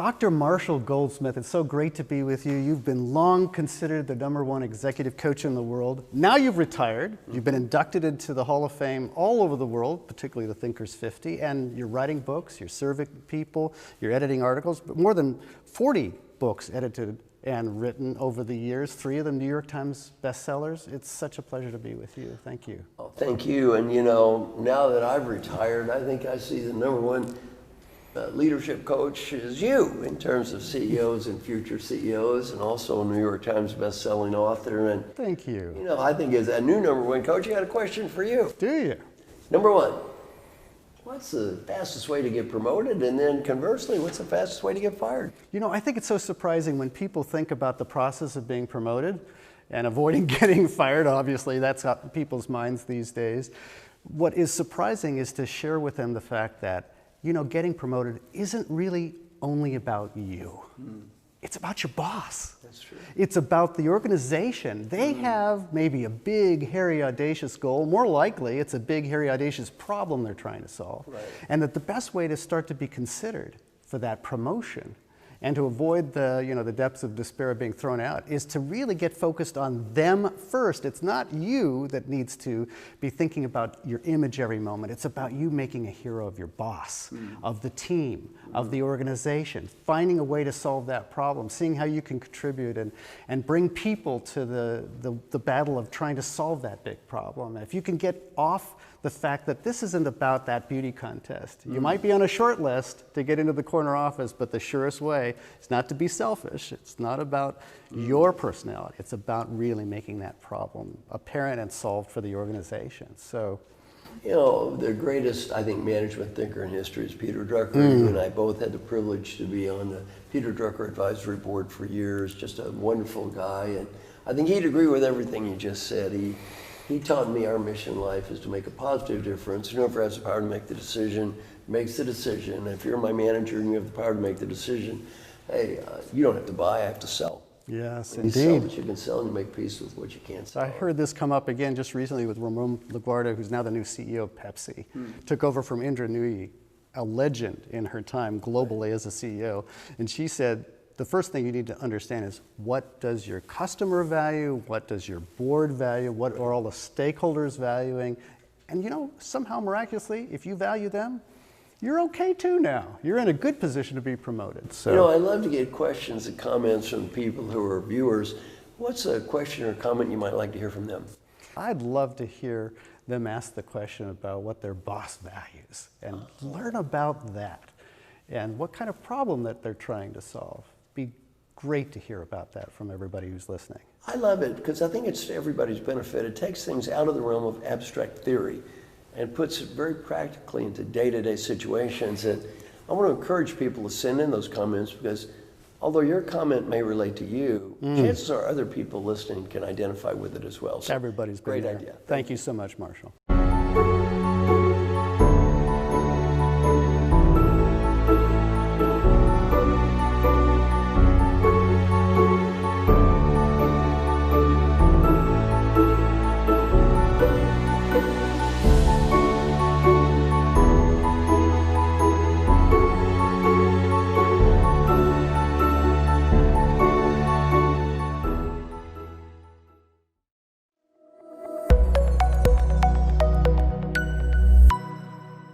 Dr. Marshall Goldsmith, it's so great to be with you. You've been long considered the #1 executive coach in the world. Now you've retired. You've been inducted into the Hall of Fame all over the world, particularly the Thinkers 50, and you're writing books, you're serving people, you're editing articles, but more than 40 books edited and written over the years, 3 of them New York Times bestsellers. It's such a pleasure to be with you. Thank you. Oh, thank you. And you know, now that I've retired, I think I see the #1 leadership coach is you in terms of CEOs and future CEOs, and also a New York Times best-selling author. And thank you. You know, I think as a new #1 coach, I got a question for you. Do you? #1, what's the fastest way to get promoted? And then conversely, what's the fastest way to get fired? You know, I think it's so surprising when people think about the process of being promoted and avoiding getting fired. Obviously, that's on people's minds these days. What is surprising is to share with them the fact that, you know, getting promoted isn't really only about you. It's about your boss. That's true. It's about the organization. They have maybe a big, hairy, audacious goal. More likely, it's a big, hairy, audacious problem they're trying to solve. Right. And that the best way to start to be considered for that promotion and to avoid the, you know, the depths of despair of being thrown out is to really get focused on them first. It's not you that needs to be thinking about your image every moment. It's about you making a hero of your boss, of the team, of the organization, finding a way to solve that problem, seeing how you can contribute and bring people to the battle of trying to solve that big problem. If you can get off the fact that this isn't about that beauty contest. You might be on a short list to get into the corner office, but the surest way is not to be selfish. It's not about your personality. It's about really making that problem apparent and solved for the organization. So, you know, the greatest, I think, management thinker in history is Peter Drucker. You and I both had the privilege to be on the Peter Drucker Advisory Board for years. Just a wonderful guy, and I think he'd agree with everything you just said. He taught me our mission in life is to make a positive difference. Whoever has the power to make the decision makes the decision. If you're my manager and you have the power to make the decision, hey, you don't have to buy, I have to sell. yes, When you sell indeed. what you can sell and you make peace with what you can't sell. I heard this come up again just recently with Ramon LaGuardia, who's now the new CEO of Pepsi. Took over from Indra Nooyi, a legend in her time globally as a CEO. And she said, the first thing you need to understand is what does your customer value, what does your board value, what are all the stakeholders valuing? And you know, somehow miraculously, if you value them, you're okay too now. You're in a good position to be promoted. So, you know, I love to get questions and comments from people who are viewers. What's a question or comment you might like to hear from them? I'd love to hear them ask the question about what their boss values and learn about that and what kind of problem that they're trying to solve. Be great to hear about that from everybody who's listening. I love it because I think it's to everybody's benefit. It takes things out of the realm of abstract theory and puts it very practically into day-to-day situations. And I want to encourage people to send in those comments because although your comment may relate to you, chances are other people listening can identify with it as well. So Everybody's been great there. idea. Thank you so much, Marshall.